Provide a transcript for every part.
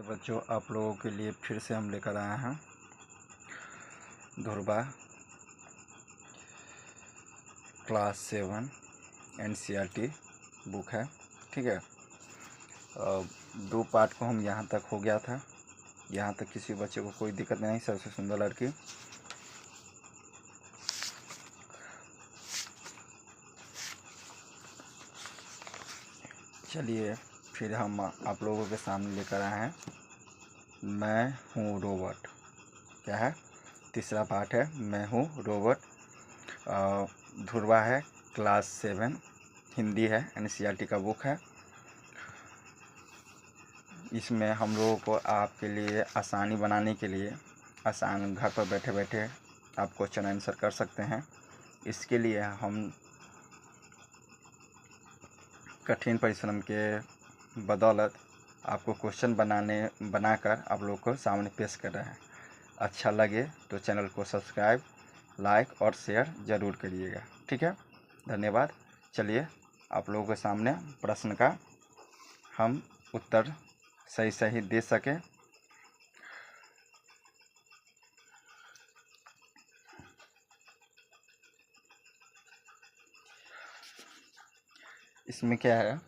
बच्चों, आप लोगों के लिए फिर से हम लेकर आए हैं धुरवा क्लास 7 NCERT बुक है। ठीक है, 2 पार्ट को हम यहाँ तक हो गया था। यहाँ तक किसी बच्चे को कोई दिक्कत नहीं। सबसे सुंदर लड़की। चलिए फिर हम आप लोगों के सामने लेकर आए हैं मैं हूँ रोबोट। क्या है? तीसरा पार्ट है मैं हूँ रोबोट। धुरवा है क्लास 7 हिंदी है, NCERT का बुक है। इसमें हम लोगों को आपके लिए आसानी बनाने के लिए आसान घर पर बैठे बैठे आप क्वेश्चन आंसर कर सकते हैं। इसके लिए हम कठिन परिश्रम के बदौलत आपको क्वेश्चन बनाकर आप लोगों को सामने पेश कर रहे हैं। अच्छा लगे तो चैनल को सब्सक्राइब, लाइक और शेयर ज़रूर करिएगा। ठीक है, धन्यवाद। चलिए आप लोगों के सामने प्रश्न का हम उत्तर सही दे सकें। इसमें क्या है?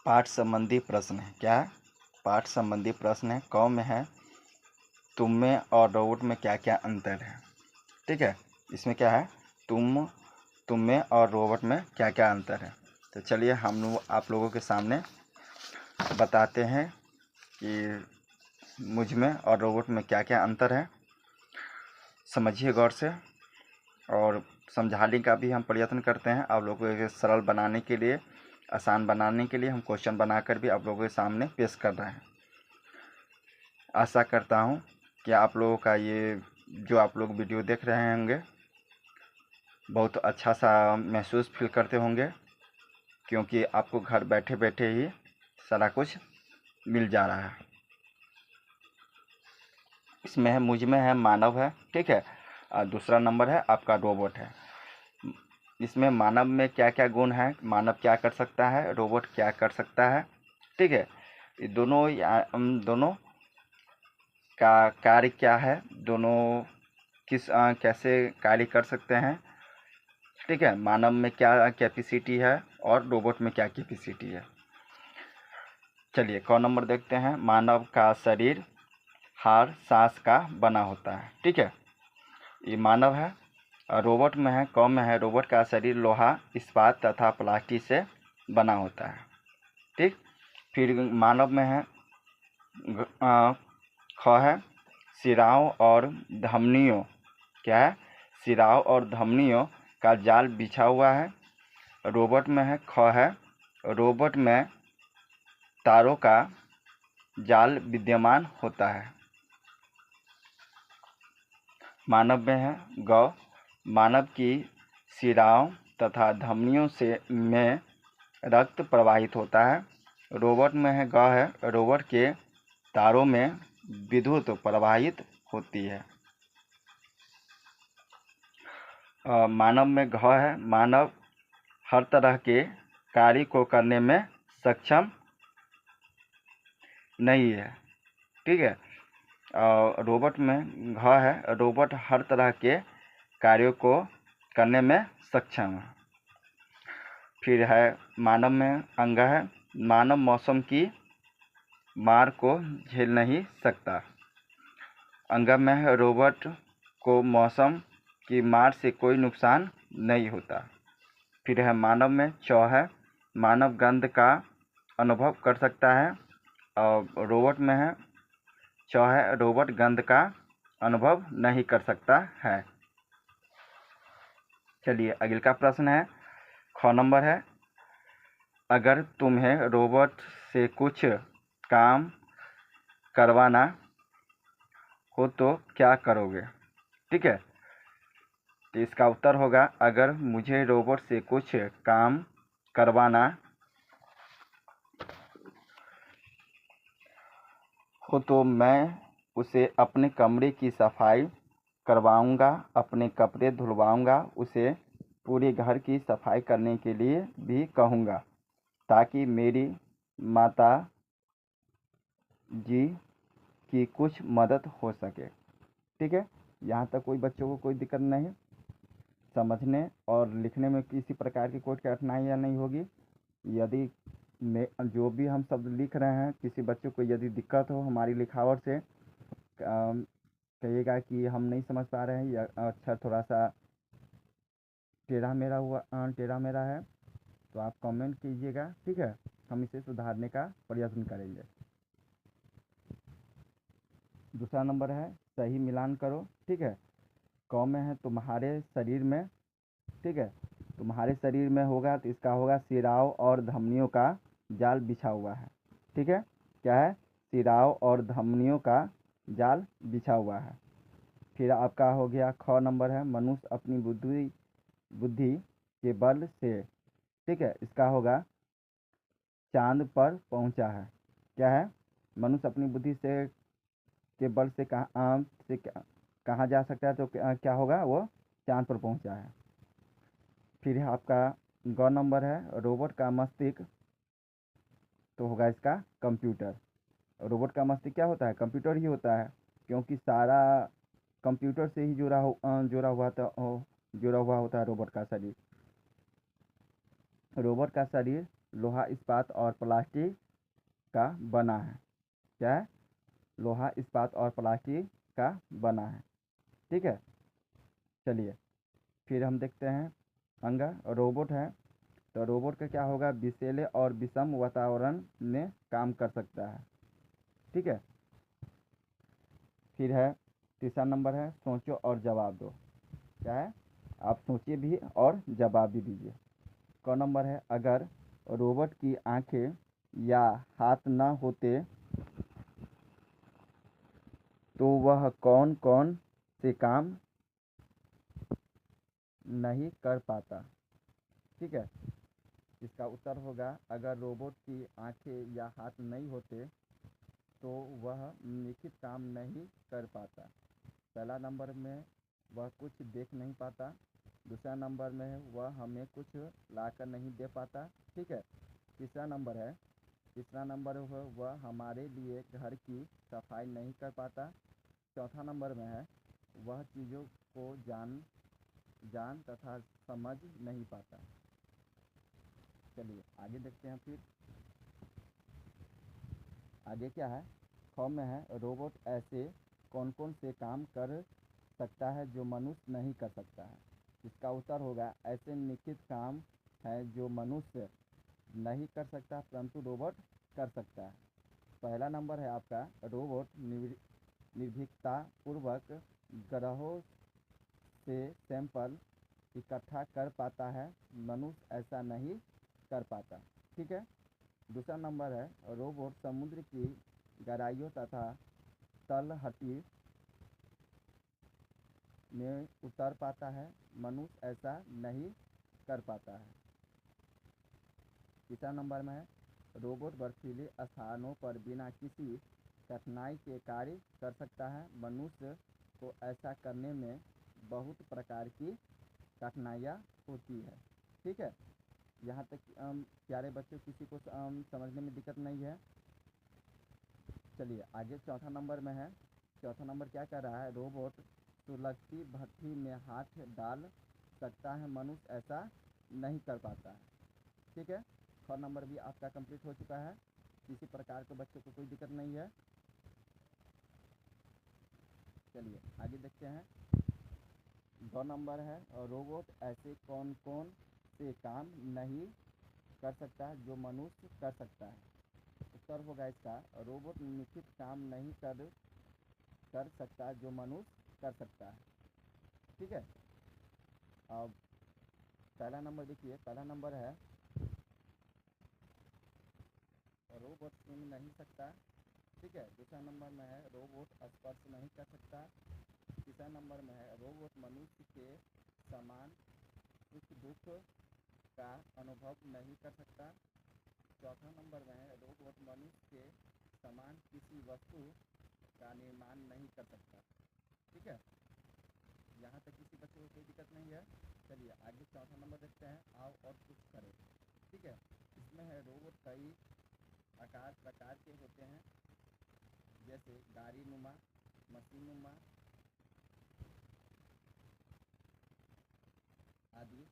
पाठ संबंधी प्रश्न है। क्या है? पाठ संबंधी प्रश्न है। क में है तुम में और रोबोट में क्या क्या अंतर है। ठीक है, इसमें क्या है? तुम में और रोबोट में क्या क्या अंतर है। तो चलिए हम लोग आप लोगों के सामने बताते हैं कि मुझ में और रोबोट में क्या क्या अंतर है। समझिए गौर से, और समझाने का भी हम प्रयत्न करते हैं आप लोगों को सरल बनाने के लिए, आसान बनाने के लिए हम क्वेश्चन बनाकर भी आप लोगों के सामने पेश कर रहे हैं। आशा करता हूं कि आप लोगों का ये जो आप लोग वीडियो देख रहे होंगे बहुत अच्छा सा महसूस फील करते होंगे, क्योंकि आपको घर बैठे बैठे ही सारा कुछ मिल जा रहा है। इसमें है मुझ में है मानव है। ठीक है, और दूसरा नंबर है आपका रोबोट है। इसमें मानव में क्या क्या गुण है, मानव क्या कर सकता है, रोबोट क्या कर सकता है। ठीक है, ये दोनों का कार्य क्या है, दोनों कैसे कार्य कर सकते हैं। ठीक है, मानव में क्या कैपेसिटी है और रोबोट में क्या कैपेसिटी है। चलिए क नंबर देखते हैं। मानव का शरीर हाड़ सांस का बना होता है। ठीक है, ये मानव है। रोबोट में है क में है रोबोट का शरीर लोहा, इस्पात तथा प्लास्टिक से बना होता है। ठीक, फिर मानव में है ख है सिराओं और धमनियों। क्या है? सिराओं और धमनियों का जाल बिछा हुआ है। रोबोट में है ख है रोबोट में तारों का जाल विद्यमान होता है। मानव में है ग मानव की सिराओं तथा धमनियों से में रक्त प्रवाहित होता है। रोबोट में है ग है रोबोट के तारों में विद्युत प्रवाहित होती है। मानव में घ है मानव हर तरह के कार्य को करने में सक्षम नहीं है। ठीक है, रोबोट में घ है रोबोट हर तरह के कार्यों को करने में सक्षम है। फिर है मानव में अंग है मानव मौसम की मार को झेल नहीं सकता। अंग में है रोबोट को मौसम की मार से कोई नुकसान नहीं होता। फिर है मानव में च है मानव गंध का अनुभव कर सकता है, और रोबोट में है च है रोबोट गंध का अनुभव नहीं कर सकता है। चलिए अगले का प्रश्न है। ख नंबर है अगर तुम्हें रोबोट से कुछ काम करवाना हो तो क्या करोगे। ठीक है, तो इसका उत्तर होगा अगर मुझे रोबोट से कुछ काम करवाना हो तो मैं उसे अपने कमरे की सफाई करवाऊंगा, अपने कपड़े धुलवाऊंगा, उसे पूरे घर की सफाई करने के लिए भी कहूँगा। ताकि मेरी माता जी की कुछ मदद हो सके। ठीक है, यहाँ तक कोई बच्चों को कोई दिक्कत नहीं, समझने और लिखने में किसी प्रकार की कोई कठिनाइयाँ नहीं होगी। यदि मैं जो भी हम शब्द लिख रहे हैं, किसी बच्चों को यदि दिक्कत हो हमारी लिखावट से, कहिएगा कि हम नहीं समझ पा रहे हैं या अक्षर थोड़ा सा टेढ़ा मेरा है, तो आप कमेंट कीजिएगा। ठीक है, हम इसे सुधारने का प्रयत्न करेंगे। दूसरा नंबर है सही मिलान करो। ठीक है, क में है तुम्हारे शरीर में। ठीक है, तुम्हारे शरीर में होगा तो इसका होगा सिराओं और धमनियों का जाल बिछा हुआ है। ठीक है, क्या है? सिराओं और धमनियों का जाल बिछा हुआ है। फिर आपका हो गया ख नंबर है मनुष्य अपनी बुद्धि के बल से। ठीक है, इसका होगा चांद पर पहुंचा है। क्या है? मनुष्य अपनी बुद्धि से के बल से कहाँ जा सकता है, तो क्या होगा? वो चांद पर पहुंचा है। फिर आपका ग नंबर है रोबोट का मस्तिष्क, तो होगा इसका कंप्यूटर। रोबोट का मस्तिष्क क्या होता है? कंप्यूटर ही होता है, क्योंकि सारा कंप्यूटर से ही जुड़ा हुआ होता है रोबोट का शरीर। रोबोट का शरीर लोहा, इस्पात और प्लास्टिक का बना है। क्या है? लोहा, इस्पात और प्लास्टिक का बना है। ठीक है, चलिए फिर हम देखते हैं अंगा रोबोट है, तो रोबोट का क्या होगा? विषैले और विषम वातावरण में काम कर सकता है। ठीक है, फिर है तीसरा नंबर है सोचो और जवाब दो। क्या है? आप सोचिए भी और जवाब भी दीजिए। क नंबर है अगर रोबोट की आंखें या हाथ न होते तो वह कौन कौन से काम नहीं कर पाता। ठीक है, इसका उत्तर होगा अगर रोबोट की आंखें या हाथ नहीं होते तो वह निश्चित काम नहीं कर पाता। पहला नंबर में वह कुछ देख नहीं पाता, दूसरा नंबर में वह हमें कुछ लाकर नहीं दे पाता। ठीक है, तीसरा नंबर वह हमारे लिए घर की सफाई नहीं कर पाता। चौथा नंबर में है वह चीज़ों को जान तथा समझ नहीं पाता। चलिए आगे देखते हैं। फिर आगे क्या है? ख में है रोबोट ऐसे कौन कौन से काम कर सकता है जो मनुष्य नहीं कर सकता है। इसका उत्तर होगा ऐसे निश्चित काम है जो मनुष्य नहीं कर सकता परंतु रोबोट कर सकता है। पहला नंबर है आपका रोबोट निर्भीकता पूर्वक ग्रहों से सैंपल इकट्ठा कर पाता है, मनुष्य ऐसा नहीं कर पाता। ठीक है, दूसरा नंबर है रोबोट समुद्र की गहराइयों तथा तलहटी में उतर पाता है, मनुष्य ऐसा नहीं कर पाता है। तीसरा नंबर में है रोबोट बर्फीले स्थानों पर बिना किसी कठिनाई के कार्य कर सकता है, मनुष्य को ऐसा करने में बहुत प्रकार की कठिनाइयाँ होती है। ठीक है, यहाँ तक प्यारे बच्चों किसी को समझने में दिक्कत नहीं है। चलिए आगे चौथा नंबर में है। चौथा नंबर क्या कह रहा है? रोबोट सुलगती भट्टी में हाथ डाल सकता है, मनुष्य ऐसा नहीं कर पाता है। ठीक है, ख नंबर भी आपका कंप्लीट हो चुका है, किसी प्रकार के बच्चों को कोई दिक्कत नहीं है। चलिए आगे देखते हैं। ग नंबर है रोबोट ऐसे कौन कौन से काम नहीं कर सकता है जो मनुष्य कर सकता है। उत्तर होगा इसका रोबोट निश्चित काम नहीं कर सकता जो मनुष्य कर सकता है। ठीक है, अब पहला नंबर देखिए, पहला नंबर है रोबोट सुन नहीं सकता। ठीक है, दूसरा नंबर में है रोबोट स्पर्श नहीं कर सकता। तीसरा नंबर में है रोबोट मनुष्य के समान सुख दुख का अनुभव नहीं कर सकता। चौथा नंबर में है रोबोट मनुष्य के समान किसी वस्तु का निर्माण नहीं कर सकता। ठीक है, यहाँ तक किसी बच्चे को कोई दिक्कत नहीं है। चलिए आगे चौथा नंबर देखते हैं, आओ और कुछ करें। ठीक है, इसमें है रोबोट कई आकार प्रकार के होते हैं, जैसे गाड़ी नुमा, मशीन नुमा आदि।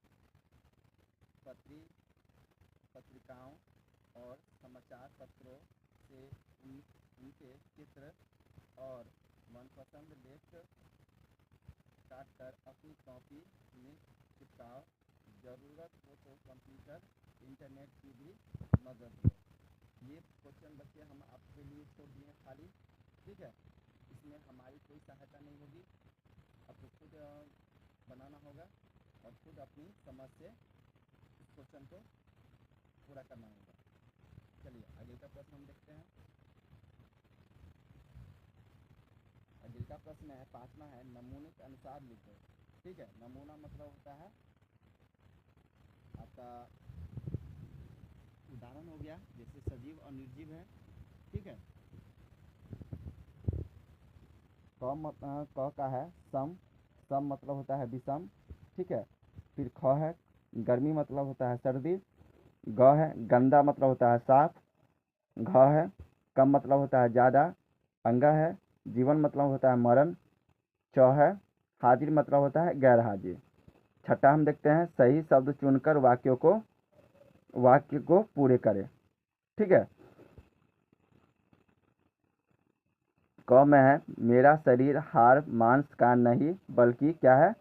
पत्रिकाओं और समाचार पत्रों से उनके चित्र और मनपसंद लेख काटकर अपनी कॉपी में चिपकाओ। ज़रूरत हो तो कंप्यूटर इंटरनेट की भी मदद लो। ये क्वेश्चन बच्चे हम आपके लिए छोड़ दिए खाली, ठीक है। इसमें हमारी कोई सहायता नहीं होगी, आपको खुद बनाना होगा और खुद अपनी समझ से इस क्वेश्चन को पूरा करना होगा। चलिए आगे का प्रश्न हम देखते हैं। आगे का प्रश्न है 5वां है, नमूने के अनुसार लिखो। ठीक है, नमूना मतलब होता है आपका उदाहरण हो गया, जैसे सजीव और निर्जीव है, ठीक है। क का है सम, सम मतलब होता है विषम, ठीक है। फिर ख है गर्मी मतलब होता है सर्दी। ग है गंदा मतलब होता है साफ। घ है कम मतलब होता है ज़्यादा। अंगा है जीवन मतलब होता है मरण। च है हाजिर मतलब होता है गैर हाजिर। छठा हम देखते हैं, सही शब्द चुनकर वाक्य को पूरे करें, ठीक है। क में है मेरा शरीर हाड़ मांस का नहीं बल्कि क्या है,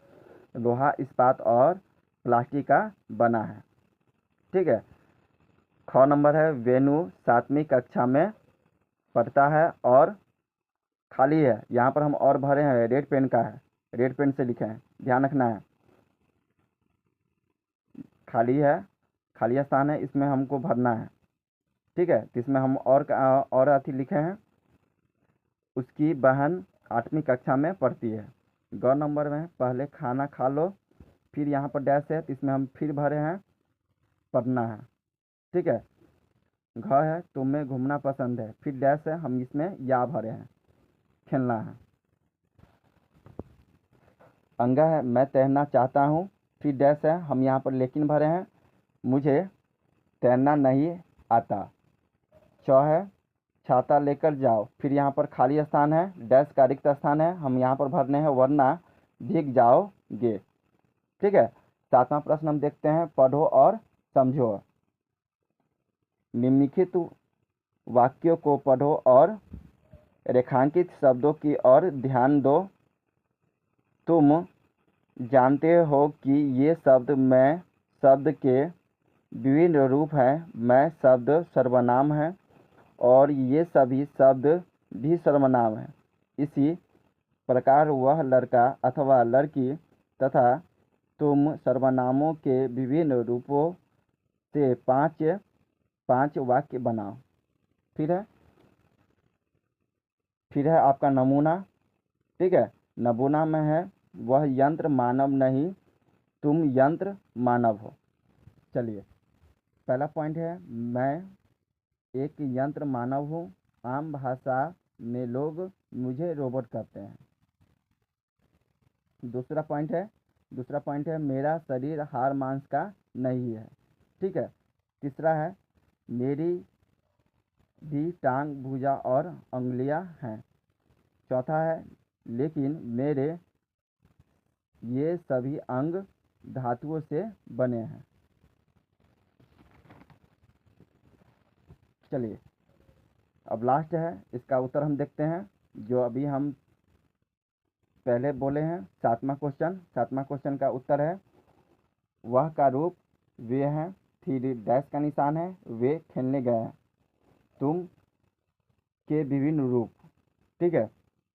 लोहा इस्पात और प्लास्टिक का बना है, ठीक है। ख नंबर है वेणु 7वीं कक्षा में पढ़ता है और खाली है, यहाँ पर हम और भरे हैं, रेड पेन का है, रेड पेन से लिखे हैं, ध्यान रखना है। खाली है, खाली स्थान है, इसमें हमको भरना है, ठीक है। तो इसमें हम और अथी लिखे हैं, उसकी बहन 8वीं कक्षा में पढ़ती है। ग नंबर में पहले खाना खा लो, फिर यहाँ पर डैश है, तो इसमें हम फिर भरे हैं पढ़ना है, ठीक है। घ है तुम्हें घूमना पसंद है, फिर डैश है, हम इसमें या भरे हैं, खेलना है। अंगा है मैं तैरना चाहता हूँ, फिर डैश है, हम यहाँ पर लेकिन भरे हैं, मुझे तैरना नहीं आता। च है छाता लेकर जाओ, फिर यहाँ पर खाली स्थान है, डैश का रिक्त स्थान है, हम यहाँ पर भरने हैं वरना भीग जाओगे, ठीक है। 7वां प्रश्न हम देखते हैं, पढ़ो और समझो। निम्नलिखित वाक्यों को पढ़ो और रेखांकित शब्दों की ओर ध्यान दो। तुम जानते हो कि ये शब्द मैं शब्द के विभिन्न रूप हैं। मैं शब्द सर्वनाम है और ये सभी शब्द भी सर्वनाम है। इसी प्रकार वह लड़का अथवा लड़की तथा तुम सर्वनामों के विभिन्न रूपों से पांच वाक्य बनाओ। फिर है आपका नमूना, ठीक है। नमूना में है वह यंत्र मानव नहीं, तुम यंत्र मानव हो। चलिए पहला पॉइंट है, मैं एक यंत्र मानव हूँ। आम भाषा में लोग मुझे रोबोट कहते हैं। दूसरा पॉइंट है मेरा शरीर हाड़ मांस का नहीं है, ठीक है। तीसरा है मेरी भी टांग भुजा और उंगलियां हैं। चौथा है लेकिन मेरे ये सभी अंग धातुओं से बने हैं। चलिए अब लास्ट है, इसका उत्तर हम देखते हैं, जो अभी हम पहले बोले हैं। 7वां क्वेश्चन का उत्तर है वह का रूप वे हैं, फिर डैश का निशान है, वे खेलने गए हैं। तुम के विभिन्न रूप, ठीक है।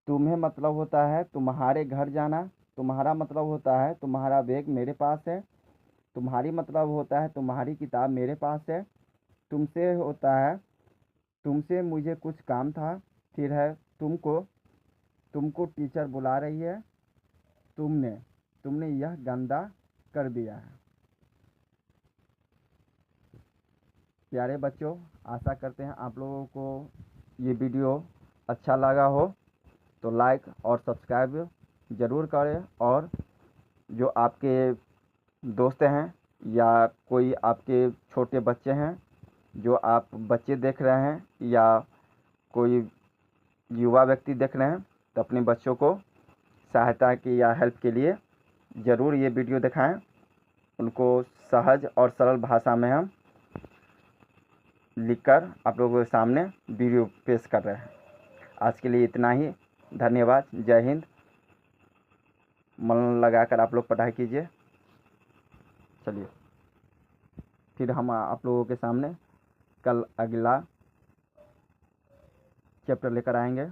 तुम्हें मतलब होता है तुम्हारे घर जाना। तुम्हारा मतलब होता है तुम्हारा बैग मेरे पास है। तुम्हारी मतलब होता है तुम्हारी किताब मेरे पास है। तुमसे होता है तुमसे मुझे कुछ काम था। फिर है तुमको टीचर बुला रही है। तुमने यह गंदा कर दिया है। प्यारे बच्चों, आशा करते हैं आप लोगों को ये वीडियो अच्छा लगा हो, तो लाइक और सब्सक्राइब ज़रूर करें। और जो आपके दोस्त हैं या कोई आपके छोटे बच्चे हैं जो आप बच्चे देख रहे हैं या कोई युवा व्यक्ति देख रहे हैं तो अपने बच्चों को सहायता की या हेल्प के लिए ज़रूर ये वीडियो दिखाएं। उनको सहज और सरल भाषा में हम लिखकर आप लोगों के सामने वीडियो पेश कर रहे हैं। आज के लिए इतना ही। धन्यवाद। जय हिंद। मन लगाकर आप लोग पढ़ाई कीजिए। चलिए फिर हम आप लोगों के सामने कल अगला चैप्टर लेकर आएंगे।